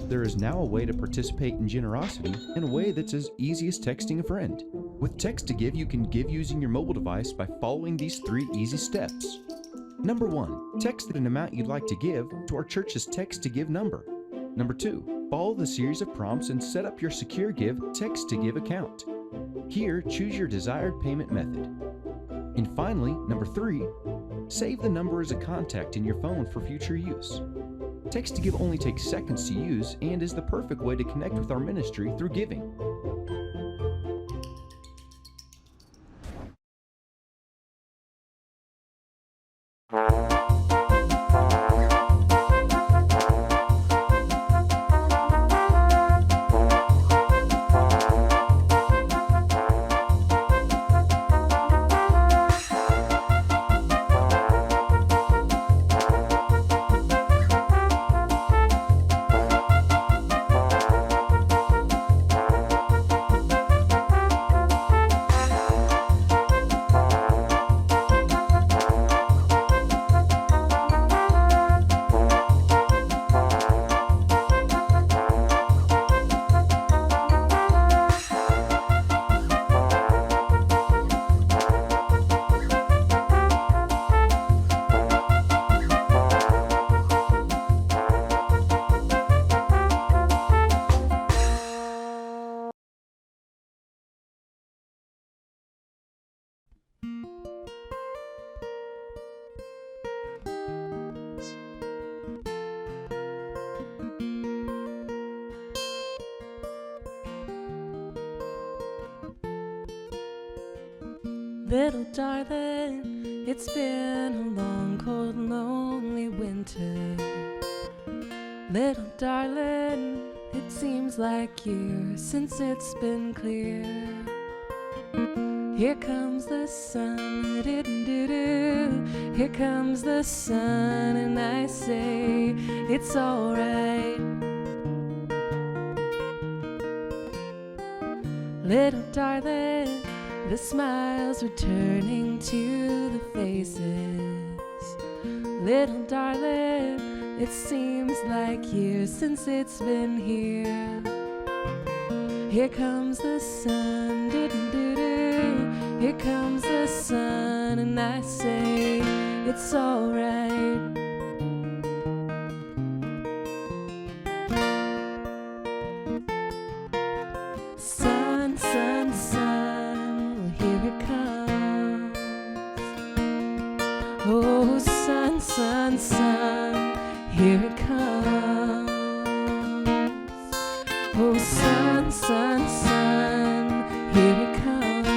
There is now a way to participate in generosity in a way that's as easy as texting a friend. With Text to Give, you can give using your mobile device by following these 3 easy steps. Number 1, text an amount you'd like to give to our church's Text to Give number. Number 2, follow the series of prompts and set up your secure Give Text to Give account. Here, choose your desired payment method. And finally, number 3, save the number as a contact in your phone for future use. Text to Give only takes seconds to use and is the perfect way to connect with our ministry through giving. Little darling, it's been a long, cold, lonely winter. Little darling, it seems like years since it's been clear. Here comes the sun, do-do-do-do. Here comes the sun, and I say it's alright. Little darling, the smiles returning to the faces. Little darling, it seems like years since it's been here. Here comes the sun, do-do-do-do. Here comes the sun, and I say it's alright. Sun, sun, sun, here it comes. Oh, sun, sun, sun, here it comes. Oh, sun, sun, sun, here it comes.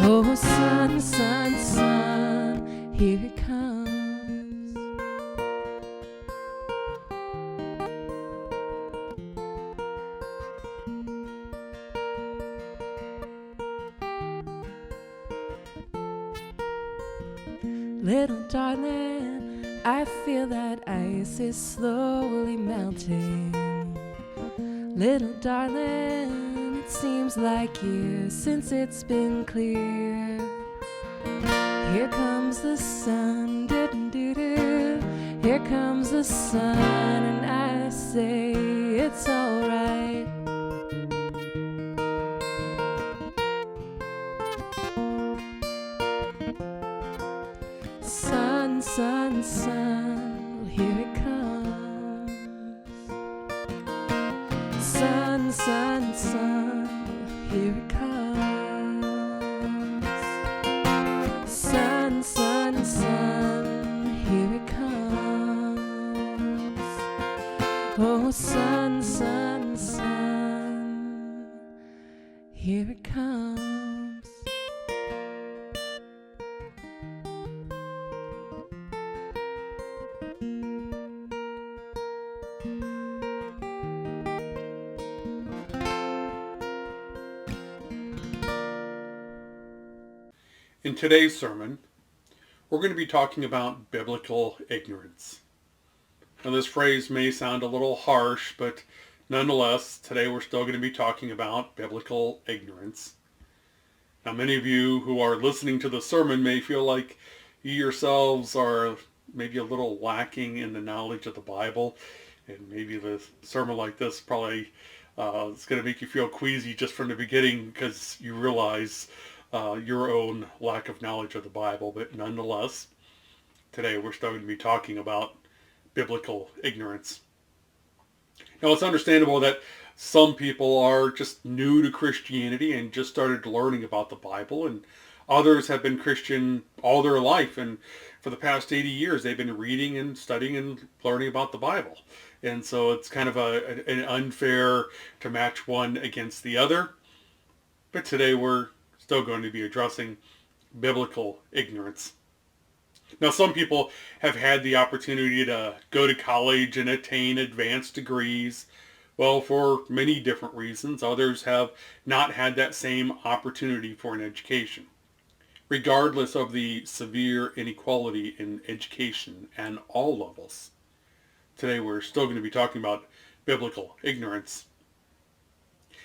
Oh, sun, sun, sun, here it comes. Little darling, I feel that ice is slowly melting. Little darling, it seems like years since it's been clear. Here comes the sun, do-do-do-do. Here comes the sun, and I say it's alright. Sun, sun, sun, well, here it comes. Sun, sun, sun, well, here it comes. Sun, sun, sun, here it comes. Oh, sun, sun, sun, here it comes. In today's sermon, we're going to be talking about biblical ignorance. Now, this phrase may sound a little harsh, but nonetheless, today we're still going to be talking about biblical ignorance. Now, many of you who are listening to the sermon may feel like you yourselves are maybe a little lacking in the knowledge of the Bible, and maybe the sermon like this probably it's going to make you feel queasy just from the beginning because you realize your own lack of knowledge of the Bible. But nonetheless, today we're starting to be talking about biblical ignorance. Now, it's understandable that some people are just new to Christianity and just started learning about the Bible, and others have been Christian all their life, and for the past 80 years they've been reading and studying and learning about the Bible. And so it's kind of an unfair to match one against the other. But today we're still going to be addressing biblical ignorance. Now, some people have had the opportunity to go to college and attain advanced degrees, well, for many different reasons. Others have not had that same opportunity for an education. Regardless of the severe inequality in education and all levels, today we're still going to be talking about biblical ignorance.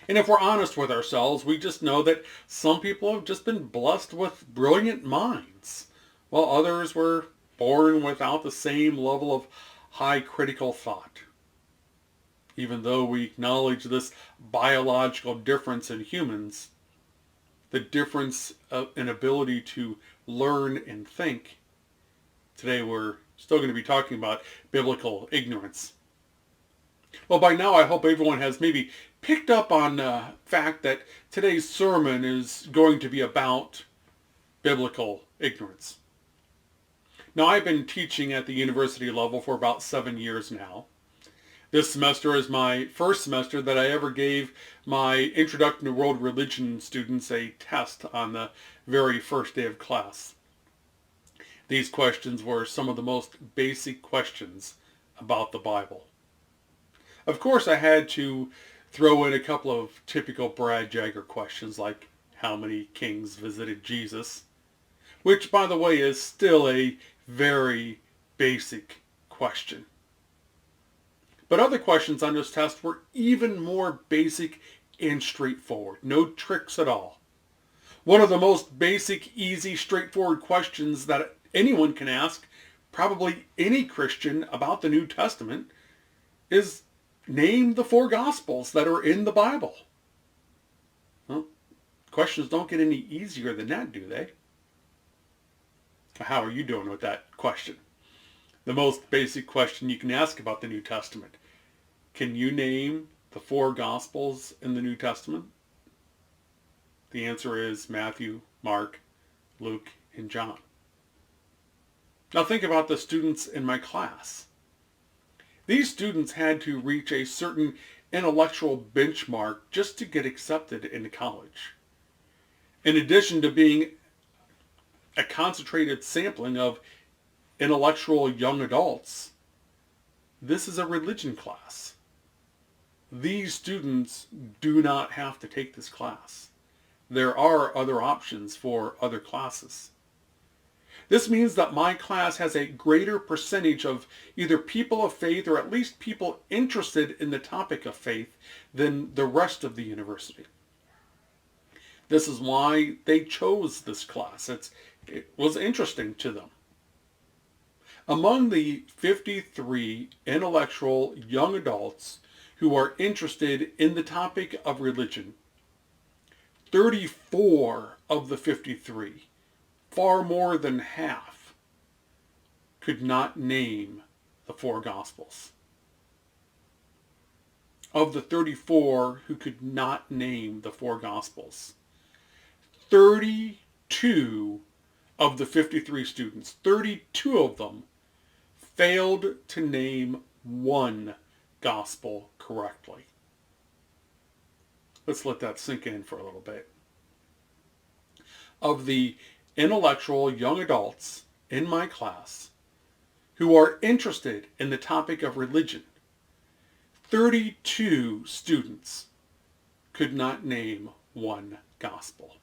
And if we're honest with ourselves, we just know that some people have just been blessed with brilliant minds, while others were born without the same level of high critical thought. Even though we acknowledge this biological difference in humans, the difference in ability to learn and think, today we're still going to be talking about biblical ignorance. Well, by now I hope everyone has maybe picked up on the fact that today's sermon is going to be about biblical ignorance. Now, I've been teaching at the university level for about 7 years now. This semester is my first semester that I ever gave my Introduction to World Religion students a test on the very first day of class. These questions were some of the most basic questions about the Bible. Of course, I had to throw in a couple of typical Brad Jagger questions like how many kings visited Jesus, which, by the way, is still a very basic question. But other questions on this test were even more basic and straightforward. No tricks at all. One of the most basic, easy, straightforward questions that anyone can ask, probably any Christian, about the New Testament is name the 4 Gospels that are in the Bible. Well, questions don't get any easier than that, do they? How are you doing with that question? The most basic question you can ask about the New Testament. Can you name the 4 Gospels in the New Testament? The answer is Matthew, Mark, Luke, and John. Now think about the students in my class. These students had to reach a certain intellectual benchmark just to get accepted into college. In addition to being a concentrated sampling of intellectual young adults, this is a religion class. These students do not have to take this class. There are other options for other classes. This means that my class has a greater percentage of either people of faith or at least people interested in the topic of faith than the rest of the university. This is why they chose this class. It was interesting to them. Among the 53 intellectual young adults who are interested in the topic of religion, 34 of the 53, far more than half, could not name the 4 Gospels. Of the 34 who could not name the 4 Gospels, 32 of the 53 students, 32 of them, failed to name one gospel correctly. Let's let that sink in for a little bit. Of the intellectual young adults in my class who are interested in the topic of religion, 32 students could not name one gospel.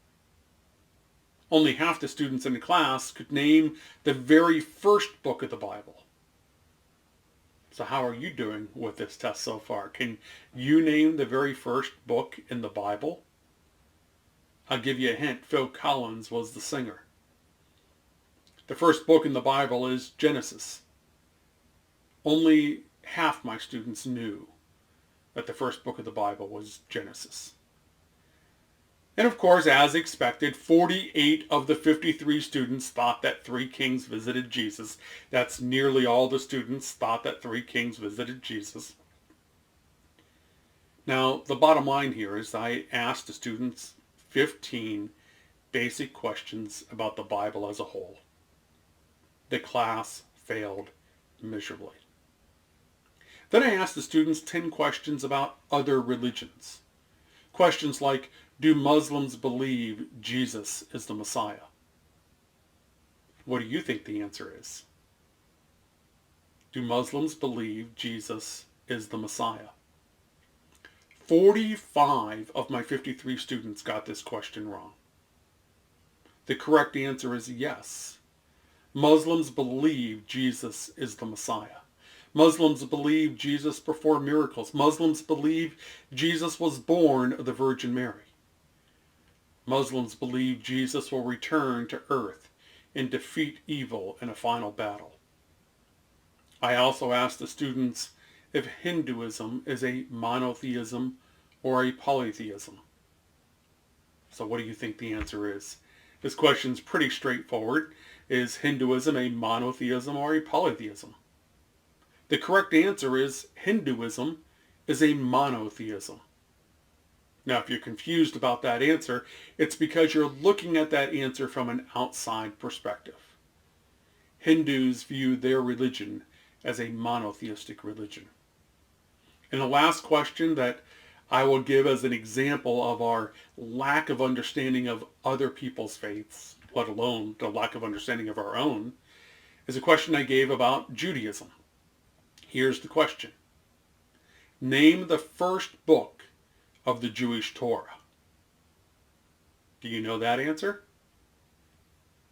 Only half the students in the class could name the very first book of the Bible. So how are you doing with this test so far? Can you name the very first book in the Bible? I'll give you a hint. Phil Collins was the singer. The first book in the Bible is Genesis. Only half my students knew that the first book of the Bible was Genesis. And of course, as expected, 48 of the 53 students thought that 3 kings visited Jesus. That's nearly all the students thought that 3 kings visited Jesus. Now, the bottom line here is I asked the students 15 basic questions about the Bible as a whole. The class failed miserably. Then I asked the students 10 questions about other religions. Questions like, do Muslims believe Jesus is the Messiah? What do you think the answer is? Do Muslims believe Jesus is the Messiah? 45 of my 53 students got this question wrong. The correct answer is yes. Muslims believe Jesus is the Messiah. Muslims believe Jesus performed miracles. Muslims believe Jesus was born of the Virgin Mary. Muslims believe Jesus will return to earth and defeat evil in a final battle. I also asked the students if Hinduism is a monotheism or a polytheism. So what do you think the answer is? This question's pretty straightforward. Is Hinduism a monotheism or a polytheism? The correct answer is Hinduism is a monotheism. Now, if you're confused about that answer, it's because you're looking at that answer from an outside perspective. Hindus view their religion as a monotheistic religion. And the last question that I will give as an example of our lack of understanding of other people's faiths, let alone the lack of understanding of our own, is a question I gave about Judaism. Here's the question. Name the first book of the Jewish Torah. Do you know that answer?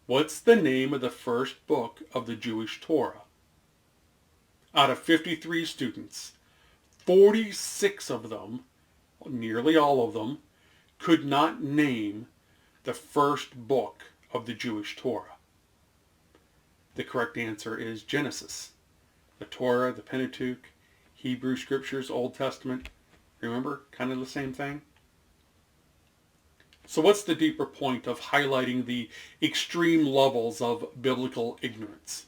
What's the name of the first book of the Jewish Torah? Out of 53 students, 46 of them, nearly all of them, could not name the first book of the Jewish Torah. The correct answer is Genesis. The Torah, the Pentateuch, Hebrew Scriptures, Old Testament. Remember? Kind of the same thing. So what's the deeper point of highlighting the extreme levels of biblical ignorance?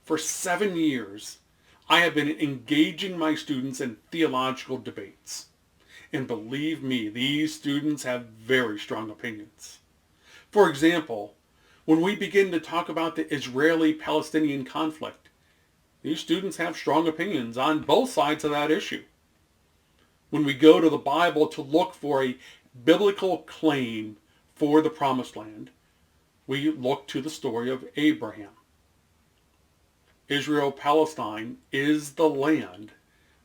For 7 years, I have been engaging my students in theological debates. And believe me, these students have very strong opinions. For example, when we begin to talk about the Israeli-Palestinian conflict, these students have strong opinions on both sides of that issue. When we go to the Bible to look for a biblical claim for the Promised Land, we look to the story of Abraham. Israel-Palestine is the land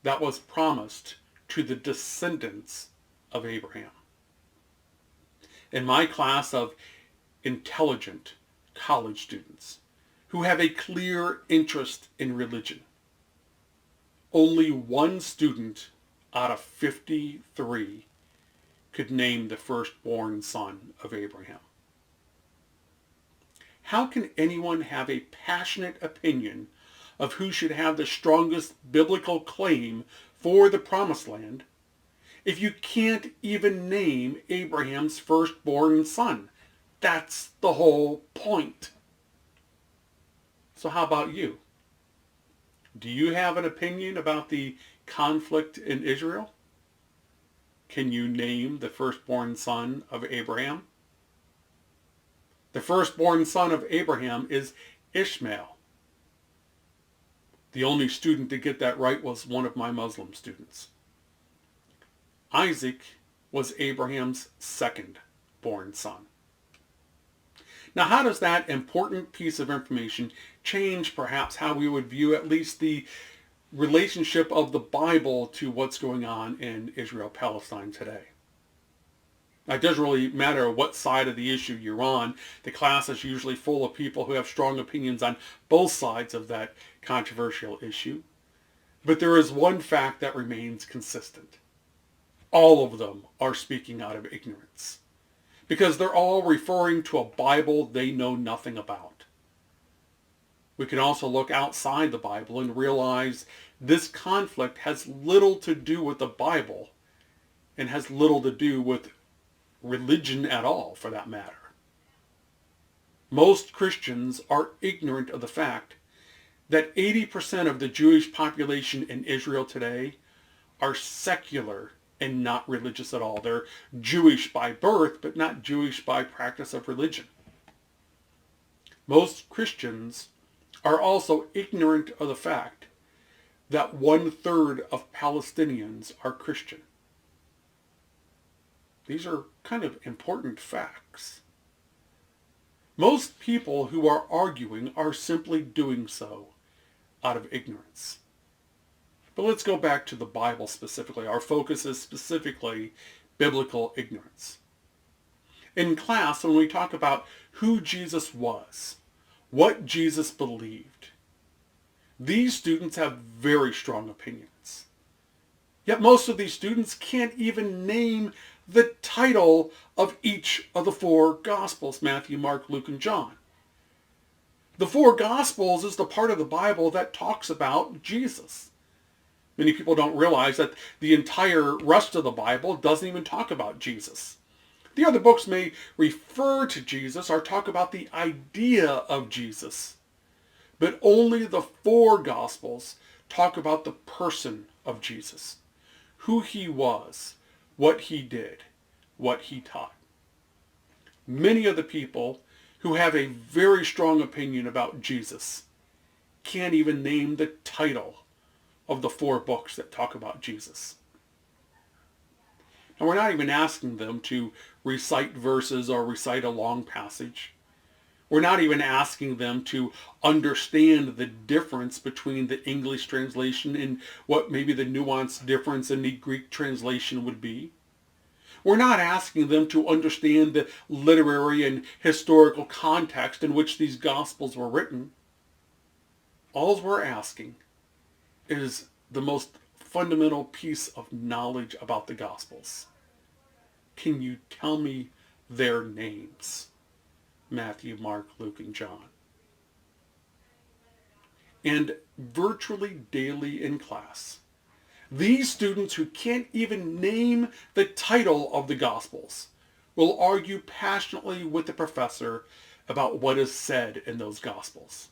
that was promised to the descendants of Abraham. In my class of intelligent college students who have a clear interest in religion, only one student out of 53 could name the firstborn son of Abraham. How can anyone have a passionate opinion of who should have the strongest biblical claim for the Promised Land if you can't even name Abraham's firstborn son? That's the whole point. So how about you? Do you have an opinion about the conflict in Israel? Can you name the firstborn son of Abraham? The firstborn son of Abraham is Ishmael. The only student to get that right was one of my Muslim students. Isaac was Abraham's second-born son. Now, how does that important piece of information change perhaps how we would view at least the relationship of the Bible to what's going on in Israel-Palestine today? Now, it doesn't really matter what side of the issue you're on. The class is usually full of people who have strong opinions on both sides of that controversial issue. But there is one fact that remains consistent. All of them are speaking out of ignorance, because they're all referring to a Bible they know nothing about. We can also look outside the Bible and realize this conflict has little to do with the Bible and has little to do with religion at all, for that matter. Most Christians are ignorant of the fact that 80% of the Jewish population in Israel today are secular and not religious at all. They're Jewish by birth, but not Jewish by practice of religion. Most Christians are also ignorant of the fact that 1/3 of Palestinians are Christian. These are kind of important facts. Most people who are arguing are simply doing so out of ignorance. But let's go back to the Bible specifically. Our focus is specifically biblical ignorance. In class, when we talk about who Jesus was, what Jesus believed, these students have very strong opinions. Yet most of these students can't even name the title of each of the 4 Gospels: Matthew, Mark, Luke, and John. The 4 Gospels is the part of the Bible that talks about Jesus. Many people don't realize that the entire rest of the Bible doesn't even talk about Jesus. The other books may refer to Jesus or talk about the idea of Jesus, but only the 4 Gospels talk about the person of Jesus, who he was, what he did, what he taught. Many of the people who have a very strong opinion about Jesus can't even name the title of the 4 books that talk about Jesus. And we're not even asking them to recite verses or recite a long passage. We're not even asking them to understand the difference between the English translation and what maybe the nuanced difference in the Greek translation would be. We're not asking them to understand the literary and historical context in which these Gospels were written. All we're asking is the most fundamental piece of knowledge about the Gospels. Can you tell me their names? Matthew, Mark, Luke, and John. And virtually daily in class, these students who can't even name the title of the Gospels will argue passionately with the professor about what is said in those Gospels.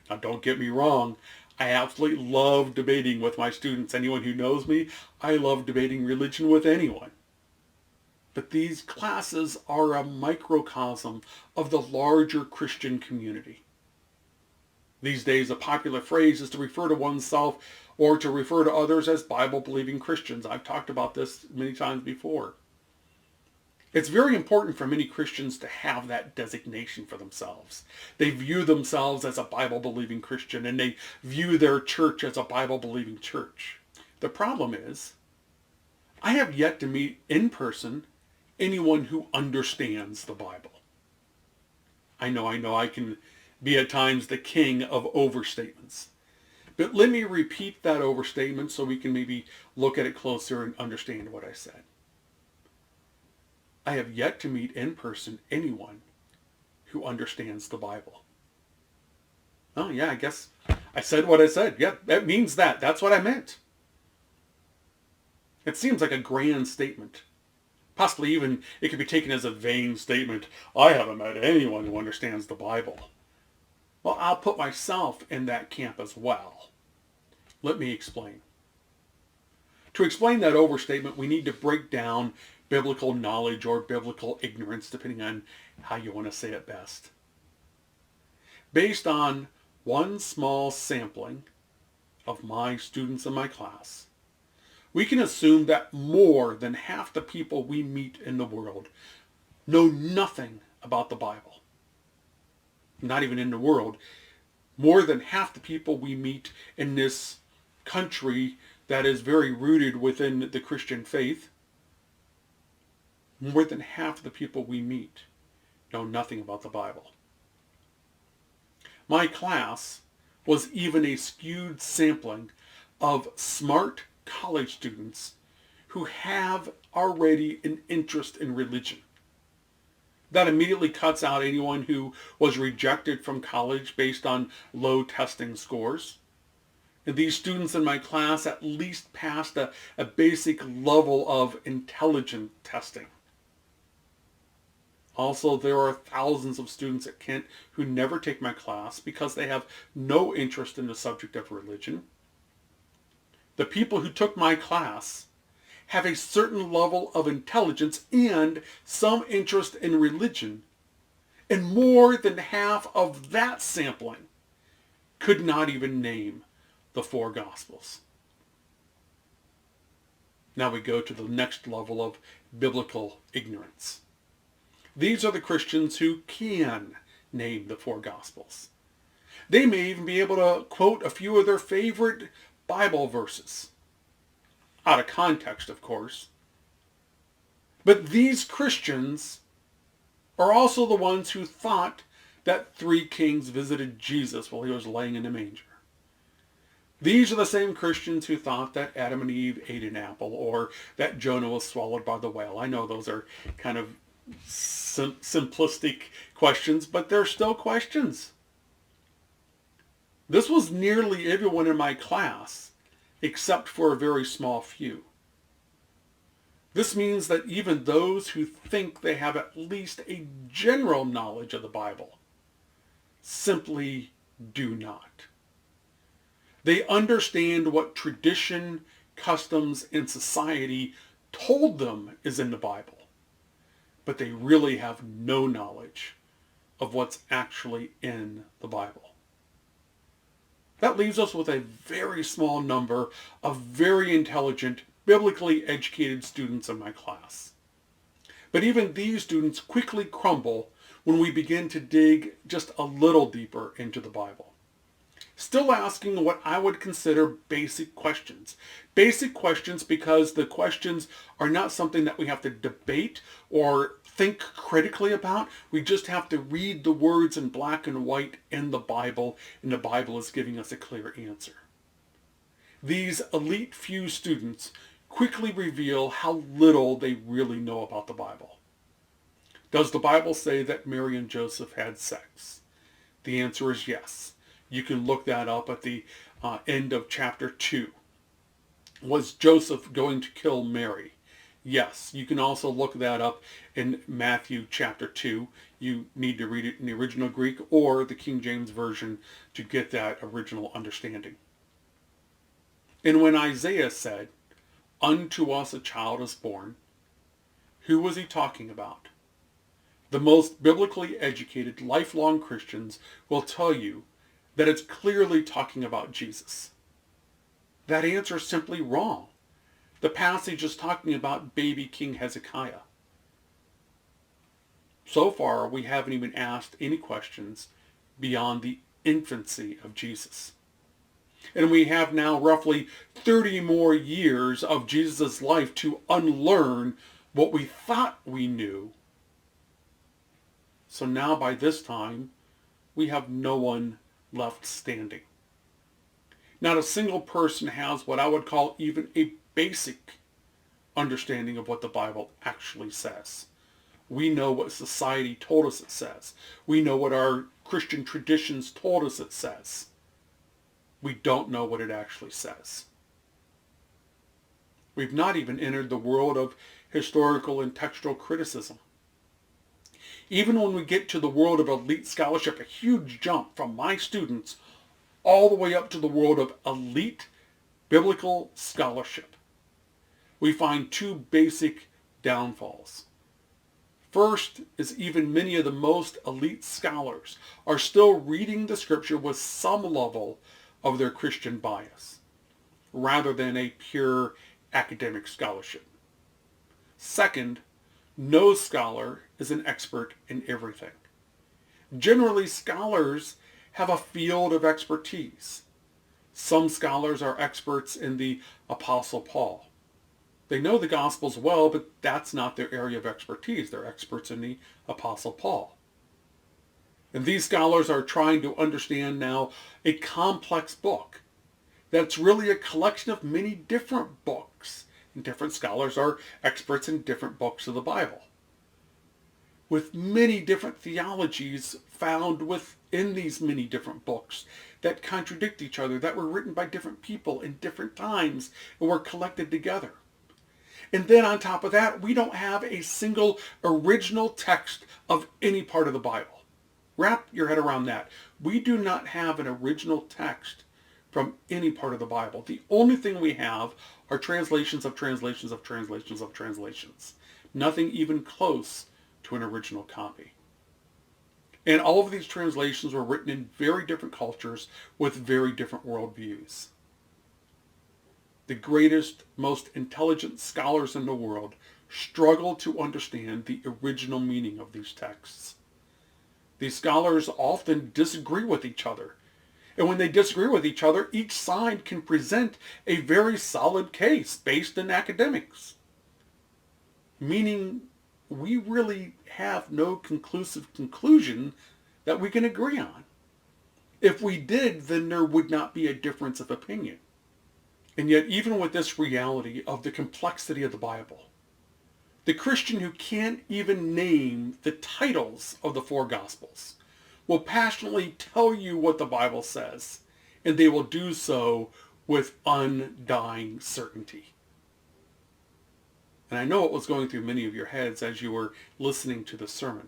Now, don't get me wrong. I absolutely love debating with my students. Anyone who knows me, I love debating religion with anyone. But these classes are a microcosm of the larger Christian community. These days, a popular phrase is to refer to oneself or to refer to others as Bible-believing Christians. I've talked about this many times before. It's very important for many Christians to have that designation for themselves. They view themselves as a Bible-believing Christian, and they view their church as a Bible-believing church. The problem is, I have yet to meet in person anyone who understands the Bible. I know I can be at times the king of overstatements. But let me repeat that overstatement so we can maybe look at it closer and understand what I said. I have yet to meet in person anyone who understands the Bible. Oh yeah, I guess I said what I said. Yeah, that means that. That's what I meant. It seems like a grand statement. Possibly even it could be taken as a vain statement. I haven't met anyone who understands the Bible. Well, I'll put myself in that camp as well. Let me explain. To explain that overstatement, we need to break down biblical knowledge or biblical ignorance, depending on how you want to say it best. Based on one small sampling of my students in my class, we can assume that more than half the people we meet in the world know nothing about the Bible. Not even in the world. More than half the people we meet in this country that is very rooted within the Christian faith, more than half of the people we meet know nothing about the Bible. My class was even a skewed sampling of smart college students who have already an interest in religion. That immediately cuts out anyone who was rejected from college based on low testing scores. And these students in my class at least passed a basic level of intelligence testing. Also, there are thousands of students at Kent who never take my class because they have no interest in the subject of religion. The people who took my class have a certain level of intelligence and some interest in religion, and more than half of that sampling could not even name the four Gospels. Now we go to the next level of biblical ignorance. These are the Christians who can name the four Gospels. They may even be able to quote a few of their favorite Bible verses. Out of context, of course. But these Christians are also the ones who thought that three kings visited Jesus while he was laying in a manger. These are the same Christians who thought that Adam and Eve ate an apple or that Jonah was swallowed by the whale. I know those are kind of simplistic questions, but they're still questions. This was nearly everyone in my class, except for a very small few. This means that even those who think they have at least a general knowledge of the Bible simply do not. They understand what tradition, customs, and society told them is in the Bible, but they really have no knowledge of what's actually in the Bible. That leaves us with a very small number of very intelligent, biblically educated students in my class. But even these students quickly crumble when we begin to dig just a little deeper into the Bible. Still asking what I would consider basic questions. Basic questions because the questions are not something that we have to debate or think critically about. We just have to read the words in black and white in the Bible, and the Bible is giving us a clear answer. These elite few students quickly reveal how little they really know about the Bible. Does the Bible say that Mary and Joseph had sex? The answer is yes. You can look that up at the end of chapter 2. Was Joseph going to kill Mary? Yes. You can also look that up in Matthew chapter 2. You need to read it in the original Greek or the King James Version to get that original understanding. And when Isaiah said, "Unto us a child is born," who was he talking about? The most biblically educated, lifelong Christians will tell you that it's clearly talking about Jesus. That answer is simply wrong. The passage is talking about baby King Hezekiah. So far, we haven't even asked any questions beyond the infancy of Jesus. And we have now roughly 30 more years of Jesus' life to unlearn what we thought we knew. So now by this time, we have no one left standing. Not a single person has what I would call even a basic understanding of what the Bible actually says. We know what society told us it says. We know what our Christian traditions told us it says. We don't know what it actually says. We've not even entered the world of historical and textual criticism. Even when we get to the world of elite scholarship, a huge jump from my students all the way up to the world of elite biblical scholarship, we find two basic downfalls. First is even many of the most elite scholars are still reading the scripture with some level of their Christian bias, rather than a pure academic scholarship. Second, no scholar is an expert in everything. Generally, scholars have a field of expertise. Some scholars are experts in the Apostle Paul. They know the Gospels well, but that's not their area of expertise. They're experts in the Apostle Paul. And these scholars are trying to understand now a complex book that's really a collection of many different books. And different scholars are experts in different books of the Bible. with many different theologies found within these many different books that contradict each other, that were written by different people in different times and were collected together. And then on top of that, we don't have a single original text of any part of the Bible. Wrap your head around that. We do not have an original text from any part of the Bible. The only thing we have are translations of translations of translations of translations. Nothing even close to an original copy. And all of these translations were written in very different cultures with very different worldviews. The greatest, most intelligent scholars in the world struggle to understand the original meaning of these texts. These scholars often disagree with each other. And when they disagree with each other, each side can present a very solid case based in academics. Meaning, we really have no conclusive conclusion that we can agree on. If we did, then there would not be a difference of opinion. And yet, even with this reality of the complexity of the Bible, the Christian who can't even name the titles of the four Gospels will passionately tell you what the Bible says, and they will do so with undying certainty. And I know what was going through many of your heads as you were listening to the sermon.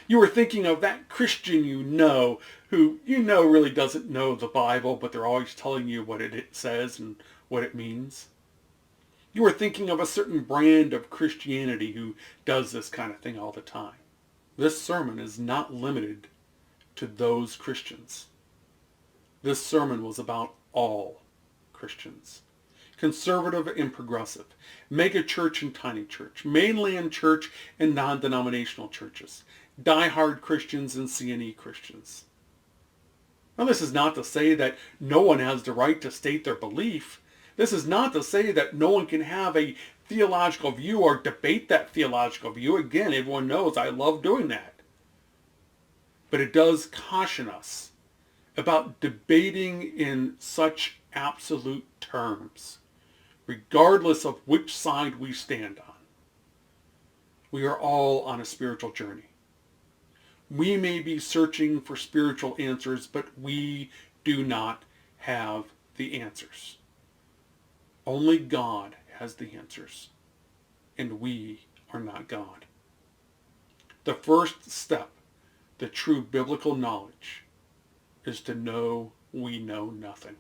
You were thinking of that Christian who really doesn't know the Bible, but they're always telling you what it says and what it means. You were thinking of a certain brand of Christianity who does this kind of thing all the time. This sermon is not limited to those Christians. This sermon was about all Christians. Conservative and progressive, mega church and tiny church, mainland church and non-denominational churches, die-hard Christians and CNE Christians. Now, this is not to say that no one has the right to state their belief. This is not to say that no one can have a theological view or debate that theological view. Again, everyone knows I love doing that. But it does caution us about debating in such absolute terms, regardless of which side we stand on. We are all on a spiritual journey. We may be searching for spiritual answers, but we do not have the answers. Only God has the answers, and we are not God. The first step to true biblical knowledge is to know we know nothing.